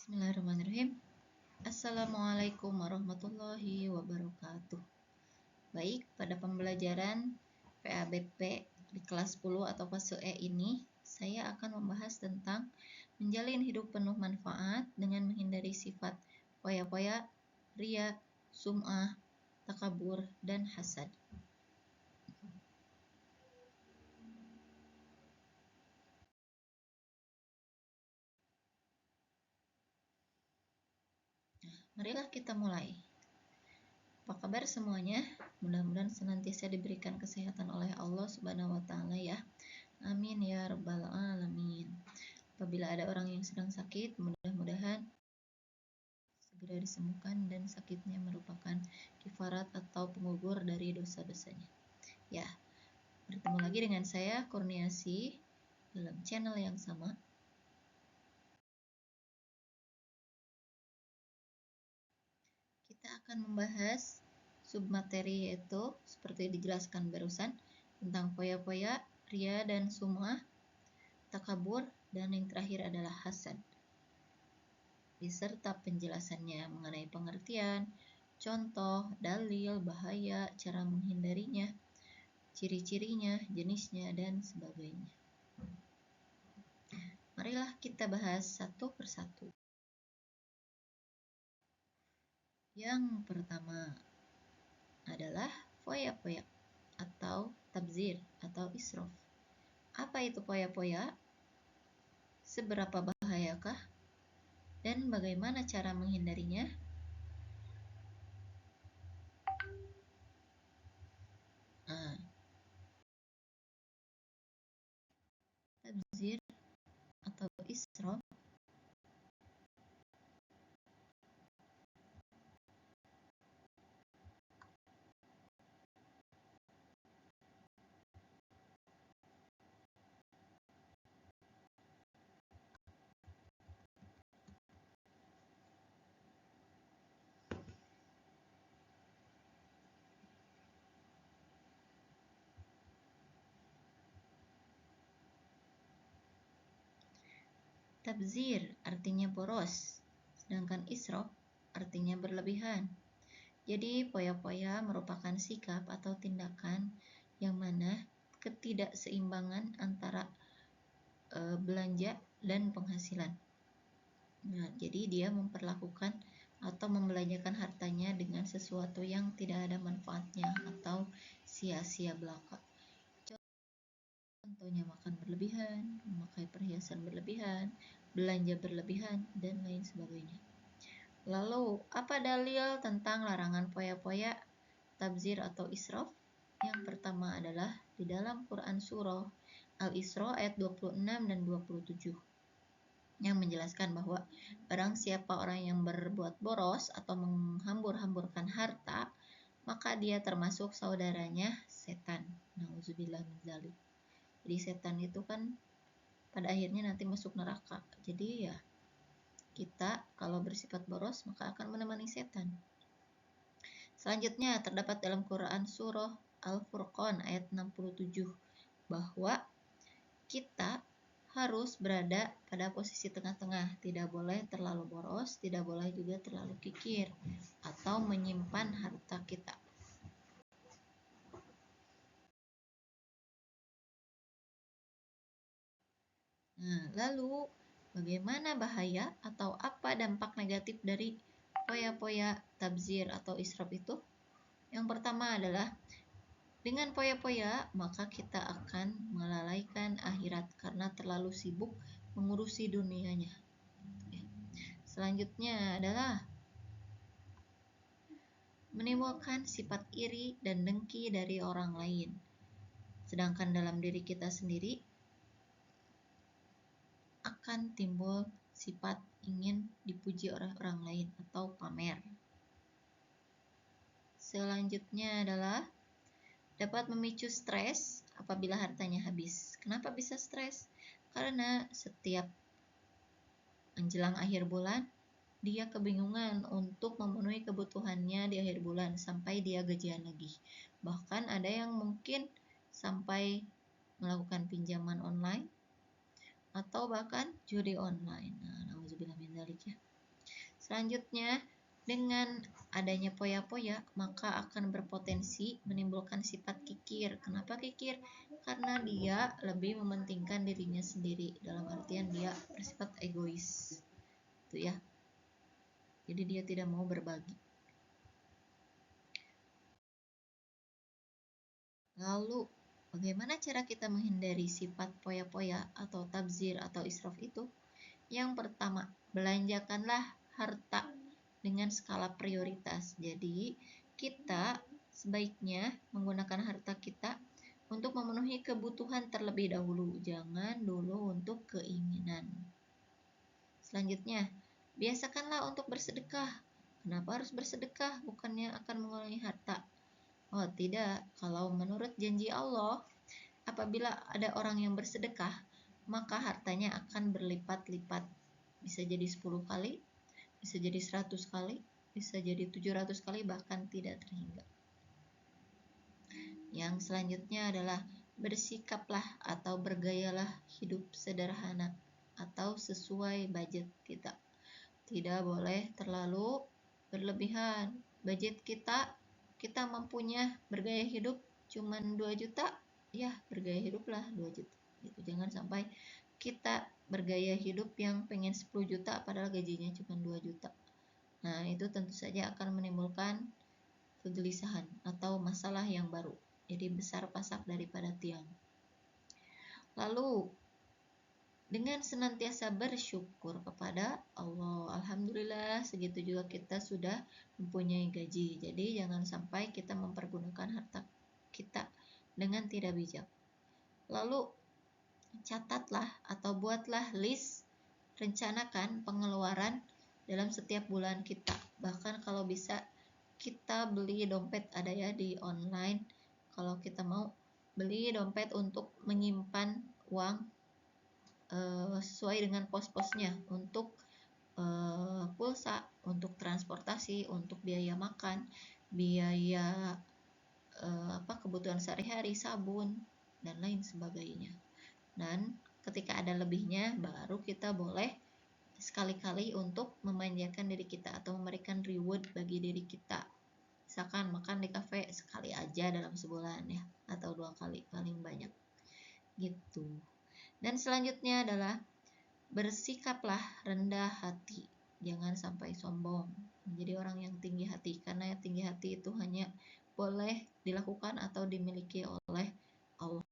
Bismillahirrahmanirrahim. Assalamualaikum warahmatullahi wabarakatuh. Baik, pada pembelajaran PABP di kelas 10 atau fase E ini, saya akan membahas tentang menjalin hidup penuh manfaat dengan menghindari sifat foya-foya, ria, sum'ah, takabur, dan hasad. Marilah kita mulai. Apa kabar semuanya? Mudah-mudahan senantiasa diberikan kesehatan oleh Allah Subhanahu wa taala ya. Amin ya rabbal alamin. Apabila ada orang yang sedang sakit, mudah-mudahan segera disembuhkan dan sakitnya merupakan kifarat atau pengugur dari dosa-dosanya. Ya, bertemu lagi dengan saya Kurniasi dalam channel yang sama. Kita akan membahas submateri yaitu seperti dijelaskan barusan tentang foya-foya, ria dan sum'ah, takabur, dan yang terakhir adalah hasad. Beserta penjelasannya mengenai pengertian, contoh, dalil, bahaya, cara menghindarinya, ciri-cirinya, jenisnya, dan sebagainya. Marilah kita bahas satu persatu. Yang pertama adalah foya-foya atau tabzir atau israf. Apa itu foya-foya? Seberapa bahayakah? Dan bagaimana cara menghindarinya? Tabzir atau israf Tabzir artinya boros, sedangkan israf artinya berlebihan. Jadi foya-foya merupakan sikap atau tindakan yang mana ketidakseimbangan antara belanja dan penghasilan. Nah, jadi dia memperlakukan atau membelanjakan hartanya dengan sesuatu yang tidak ada manfaatnya atau sia-sia belaka. Contohnya makan berlebihan, memakai perhiasan berlebihan, belanja berlebihan, dan lain sebagainya. Lalu, apa dalil tentang larangan foya-foya, tabzir atau israf? Yang pertama adalah di dalam Quran Surah Al-Isra ayat 26 dan 27 yang menjelaskan bahwa barang siapa orang yang berbuat boros atau menghambur-hamburkan harta, maka dia termasuk saudaranya setan. Nauzubillah min dzalik. Jadi setan itu kan pada akhirnya nanti masuk neraka. Jadi ya kita kalau bersifat boros maka akan menemani setan. Selanjutnya terdapat dalam Quran Surah Al-Furqan ayat 67 bahwa kita harus berada pada posisi tengah-tengah, tidak boleh terlalu boros, tidak boleh juga terlalu kikir atau menyimpan harta kita. Nah, lalu bagaimana bahaya atau apa dampak negatif dari foya-foya, tabzir atau israf itu? Yang pertama adalah dengan foya-foya maka kita akan melalaikan akhirat karena terlalu sibuk mengurusi dunianya. Selanjutnya adalah menimbulkan sifat iri dan dengki dari orang lain. Sedangkan dalam diri kita sendiri akan timbul sifat ingin dipuji oleh orang lain atau pamer. Selanjutnya adalah dapat memicu stres apabila hartanya habis. Kenapa bisa stres? Karena setiap menjelang akhir bulan, dia kebingungan untuk memenuhi kebutuhannya di akhir bulan sampai dia gajian lagi. Bahkan ada yang mungkin sampai melakukan pinjaman online atau bahkan judi online. Nah, nauzubillah min dzalik ya. Selanjutnya, dengan adanya poya-poya, maka akan berpotensi menimbulkan sifat kikir. Kenapa kikir? Karena dia lebih mementingkan dirinya sendiri, dalam artian dia bersifat egois. Itu ya. Jadi dia tidak mau berbagi. Lalu, bagaimana cara kita menghindari sifat poya-poya atau tabzir atau israf itu? Yang pertama, belanjakanlah harta dengan skala prioritas. Jadi, kita sebaiknya menggunakan harta kita untuk memenuhi kebutuhan terlebih dahulu, jangan dulu untuk keinginan. Selanjutnya, biasakanlah untuk bersedekah. Kenapa harus bersedekah? Bukannya akan mengurangi harta. Oh, tidak. Kalau menurut janji Allah, apabila ada orang yang bersedekah, maka hartanya akan berlipat-lipat. Bisa jadi 10 kali, bisa jadi 100 kali, bisa jadi 700 kali, bahkan tidak terhingga. Yang selanjutnya adalah bersikaplah atau bergayalah hidup sederhana atau sesuai budget kita. Tidak boleh terlalu berlebihan. Budget kita mampunya bergaya hidup cuman 2 juta, ya bergaya hiduplah 2 juta. Gitu. Jangan sampai kita bergaya hidup yang pengen 10 juta padahal gajinya cuma 2 juta. Nah, itu tentu saja akan menimbulkan kegelisahan atau masalah yang baru. Jadi besar pasak daripada tiang. Lalu, dengan senantiasa bersyukur kepada Allah. Alhamdulillah, segitu juga kita sudah mempunyai gaji. Jadi jangan sampai kita mempergunakan harta kita dengan tidak bijak. Lalu, catatlah atau buatlah list, rencanakan pengeluaran dalam setiap bulan kita. Bahkan kalau bisa kita beli dompet, ada ya di online. Kalau kita mau beli dompet untuk menyimpan uang sesuai dengan pos-posnya, untuk pulsa, untuk transportasi, untuk biaya makan, biaya kebutuhan sehari-hari, sabun, dan lain sebagainya. Dan ketika ada lebihnya, baru kita boleh sekali-kali untuk memanjakan diri kita atau memberikan reward bagi diri kita. Misalkan makan di kafe sekali aja dalam sebulan ya, atau 2 kali paling banyak gitu. Dan selanjutnya adalah bersikaplah rendah hati, jangan sampai sombong menjadi orang yang tinggi hati, karena tinggi hati itu hanya boleh dilakukan atau dimiliki oleh Allah.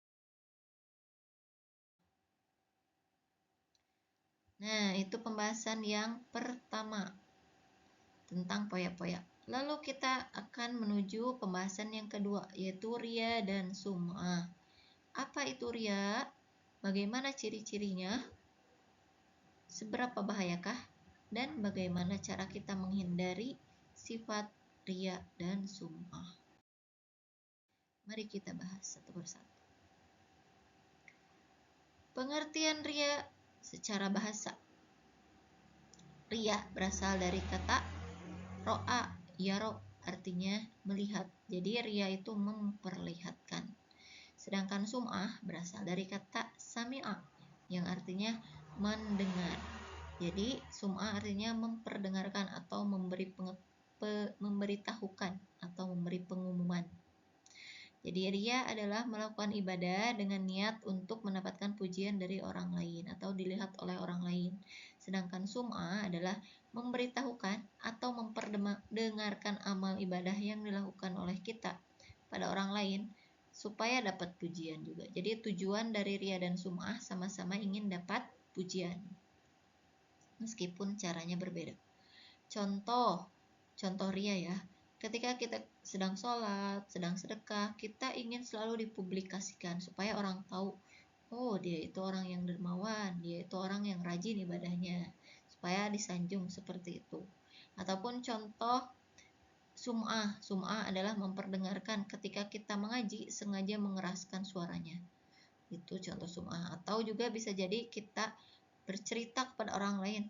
Nah, itu pembahasan yang pertama tentang poya-poya. Lalu kita akan menuju pembahasan yang kedua, yaitu riya dan sum'ah. Apa itu riya? Bagaimana ciri-cirinya? Seberapa bahayakah? Dan bagaimana cara kita menghindari sifat riya dan sum'ah? Mari kita bahas satu persatu. Pengertian riya secara bahasa. Riya berasal dari kata ro'a, yaro, artinya melihat. Jadi riya itu memperlihatkan. Sedangkan sum'ah berasal dari kata sami'a, yang artinya mendengar. Jadi sum'ah artinya memperdengarkan atau memberitahukan atau memberi pengumuman. Jadi riya adalah melakukan ibadah dengan niat untuk mendapatkan pujian dari orang lain atau dilihat oleh orang lain. Sedangkan sum'ah adalah memberitahukan atau memperdengarkan amal ibadah yang dilakukan oleh kita pada orang lain supaya dapat pujian juga. Jadi tujuan dari riya dan sum'ah sama-sama ingin dapat pujian, meskipun caranya berbeda. Contoh riya ya. Ketika kita sedang sholat, sedang sedekah, kita ingin selalu dipublikasikan supaya orang tahu, oh dia itu orang yang dermawan, dia itu orang yang rajin ibadahnya, supaya disanjung seperti itu. Ataupun contoh sum'ah adalah memperdengarkan ketika kita mengaji, sengaja mengeraskan suaranya. Itu contoh sum'ah. Atau juga bisa jadi kita bercerita kepada orang lain,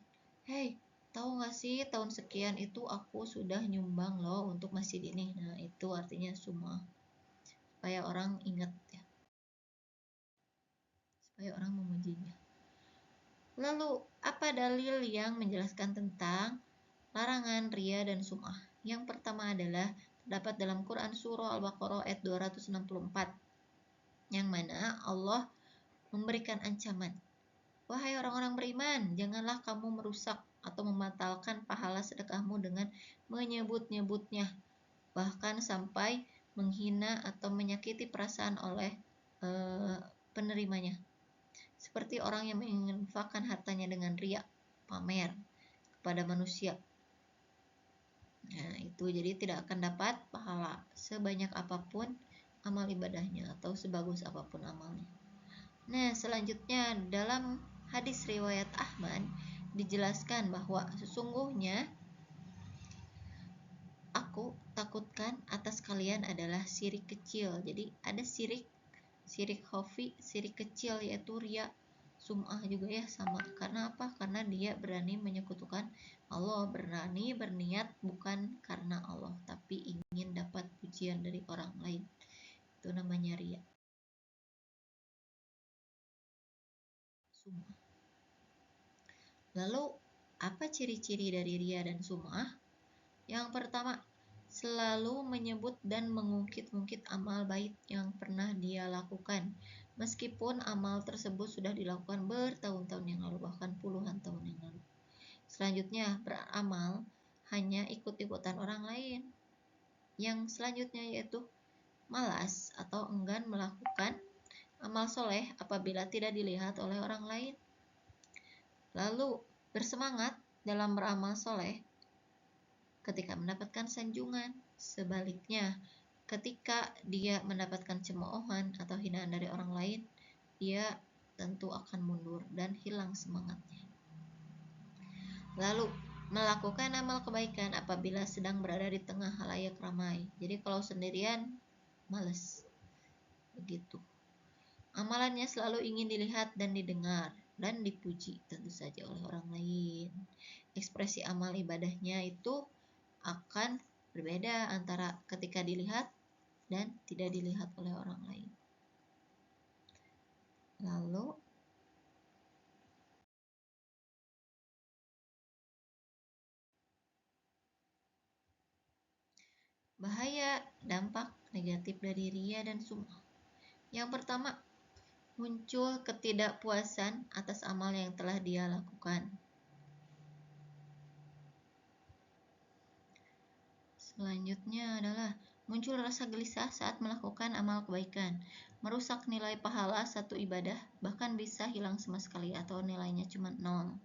hey, tahu gak sih tahun sekian itu aku sudah nyumbang loh untuk masjid ini. Nah, itu artinya sum'ah, supaya orang ingat ya, supaya orang memujinya. Lalu, apa dalil yang menjelaskan tentang larangan ria dan sum'ah. Yang pertama adalah terdapat dalam Quran Surah Al-Baqarah ayat 264, yang mana Allah memberikan ancaman. Wahai orang-orang beriman, janganlah kamu merusak atau membatalkan pahala sedekahmu dengan menyebut-nyebutnya, bahkan sampai menghina atau menyakiti perasaan oleh penerimanya. Seperti orang yang menginfakkan hartanya dengan riya, pamer kepada manusia. Nah, itu jadi tidak akan dapat pahala sebanyak apapun amal ibadahnya atau sebagus apapun amalnya. Nah, selanjutnya dalam hadis riwayat Ahmad dijelaskan bahwa sesungguhnya aku takutkan atas kalian adalah syirik kecil. Jadi ada syirik khafi, syirik kecil yaitu riya, sum'ah juga ya sama. Karena apa? Karena dia berani menyekutukan Allah, berani berniat bukan karena Allah, tapi ingin dapat pujian dari orang lain. Itu namanya riya, sum'ah. Lalu apa ciri-ciri dari riya dan sum'ah? Yang pertama, selalu menyebut dan mengungkit-ungkit amal baik yang pernah dia lakukan, meskipun amal tersebut sudah dilakukan bertahun-tahun yang lalu, bahkan puluhan tahun yang lalu. Selanjutnya, beramal hanya ikut-ikutan orang lain. Yang selanjutnya yaitu malas atau enggan melakukan amal soleh apabila tidak dilihat oleh orang lain. Lalu, bersemangat dalam beramal soleh ketika mendapatkan sanjungan. Sebaliknya, ketika dia mendapatkan cemoohan atau hinaan dari orang lain, dia tentu akan mundur dan hilang semangatnya. Lalu, melakukan amal kebaikan apabila sedang berada di tengah halayak ramai. Jadi kalau sendirian, males. Begitu. Amalannya selalu ingin dilihat dan didengar dan dipuji tentu saja oleh orang lain. Ekspresi amal ibadahnya itu akan berbeda antara ketika dilihat dan tidak dilihat oleh orang lain. Lalu bahaya dampak negatif dari riya dan sum'ah. Yang pertama, muncul ketidakpuasan atas amal yang telah dia lakukan. Selanjutnya adalah muncul rasa gelisah saat melakukan amal kebaikan, merusak nilai pahala satu ibadah, bahkan bisa hilang sama sekali atau nilainya cuma 0.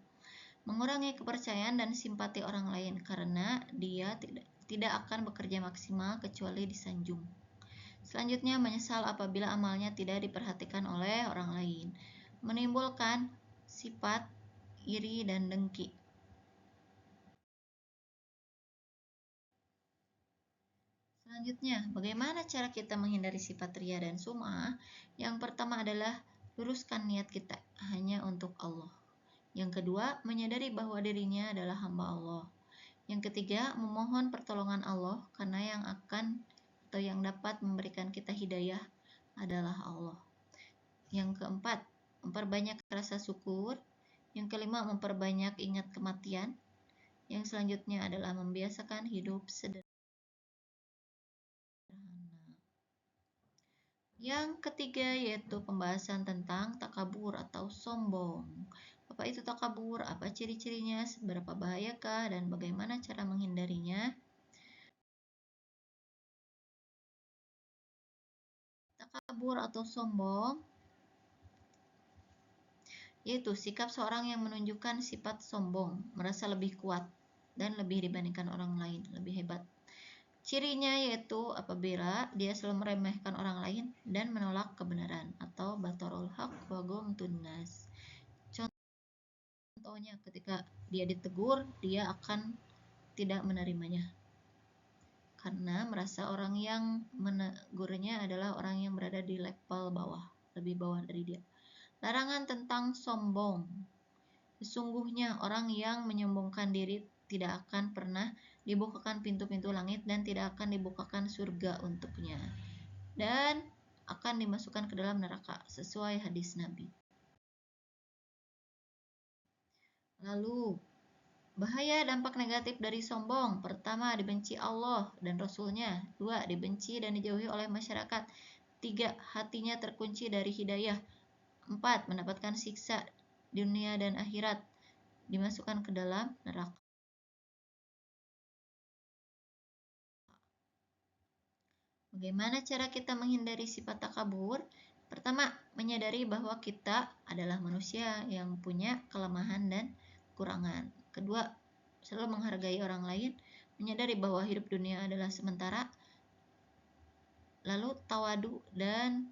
Mengurangi kepercayaan dan simpati orang lain karena dia tidak akan bekerja maksimal kecuali disanjung. Selanjutnya, menyesal apabila amalnya tidak diperhatikan oleh orang lain, menimbulkan sifat iri dan dengki. Selanjutnya, bagaimana cara kita menghindari sifat riya dan sum'ah? Yang pertama adalah luruskan niat kita hanya untuk Allah. Yang kedua, menyadari bahwa dirinya adalah hamba Allah. Yang ketiga, memohon pertolongan Allah karena yang akan atau yang dapat memberikan kita hidayah adalah Allah. Yang keempat, memperbanyak rasa syukur. Yang kelima, memperbanyak ingat kematian. Yang selanjutnya adalah membiasakan hidup sederhana. Yang ketiga yaitu pembahasan tentang takabur atau sombong. Apa itu takabur? Apa ciri-cirinya? Seberapa bahayakah? Dan bagaimana cara menghindarinya? Takabur atau sombong yaitu sikap seorang yang menunjukkan sifat sombong, merasa lebih kuat dan lebih dibandingkan orang lain, lebih hebat. Cirinya yaitu apabila dia selalu meremehkan orang lain dan menolak kebenaran atau batarul haq wa ghamtun nas. Contohnya ketika dia ditegur, dia akan tidak menerimanya karena merasa orang yang menegurnya adalah orang yang berada di level bawah, lebih bawah dari dia. Larangan tentang sombong. Sesungguhnya orang yang menyombongkan diri tidak akan pernah dibukakan pintu-pintu langit dan tidak akan dibukakan surga untuknya, dan akan dimasukkan ke dalam neraka sesuai hadis Nabi. Lalu Bahaya dampak negatif dari sombong. Pertama, dibenci Allah dan Rasulnya. Dua, dibenci dan dijauhi oleh masyarakat. Tiga, hatinya terkunci dari hidayah. Empat, mendapatkan siksa dunia dan akhirat, dimasukkan ke dalam neraka. Bagaimana cara kita menghindari sifat takabur? Pertama, menyadari bahwa kita adalah manusia yang punya kelemahan dan kekurangan. Kedua, selalu menghargai orang lain, menyadari bahwa hidup dunia adalah sementara. Lalu tawadu dan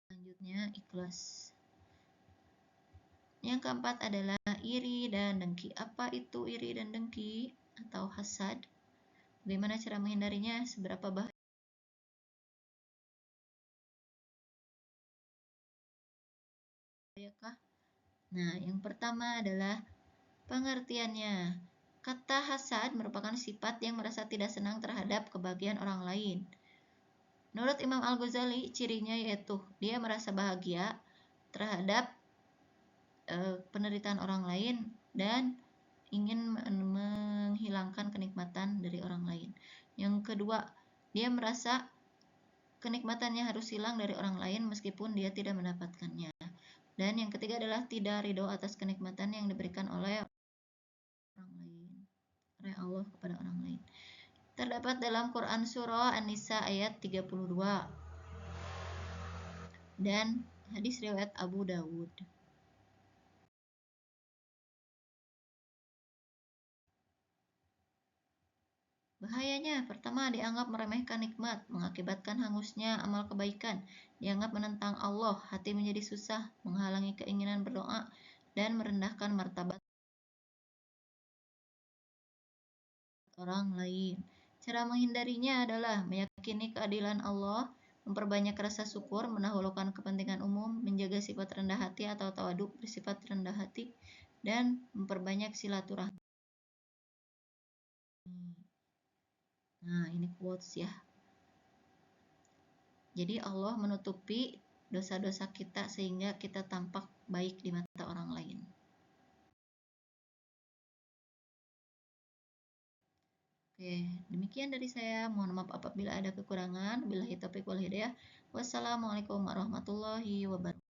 selanjutnya ikhlas. Yang keempat adalah iri dan dengki. Apa itu iri dan dengki atau hasad? Bagaimana cara menghindarinya? Seberapa bahayakah? Nah, yang pertama adalah pengertiannya. Kata hasad merupakan sifat yang merasa tidak senang terhadap kebahagiaan orang lain. Menurut Imam Al-Ghazali, cirinya yaitu dia merasa bahagia terhadap penderitaan orang lain dan ingin menghilangkan kenikmatan dari orang lain. Yang kedua, dia merasa kenikmatannya harus hilang dari orang lain meskipun dia tidak mendapatkannya. Dan yang ketiga adalah tidak ridho atas kenikmatan yang diberikan oleh orang lain, oleh Allah kepada orang lain. Terdapat dalam Quran Surah An-Nisa ayat 32 dan hadis riwayat Abu Dawud. Bahayanya, pertama dianggap meremehkan nikmat, mengakibatkan hangusnya amal kebaikan, dianggap menentang Allah, hati menjadi susah, menghalangi keinginan berdoa, dan merendahkan martabat orang lain. Cara menghindarinya adalah meyakini keadilan Allah, memperbanyak rasa syukur, mendahulukan kepentingan umum, menjaga sifat rendah hati atau tawaduk bersifat rendah hati, dan memperbanyak silaturahmi. Nah, ini quotes ya. Jadi Allah menutupi dosa-dosa kita sehingga kita tampak baik di mata orang lain. Oke, demikian dari saya. Mohon maaf apabila ada kekurangan. Billahi taufiq wal hidayah. Wassalamualaikum warahmatullahi wabarakatuh.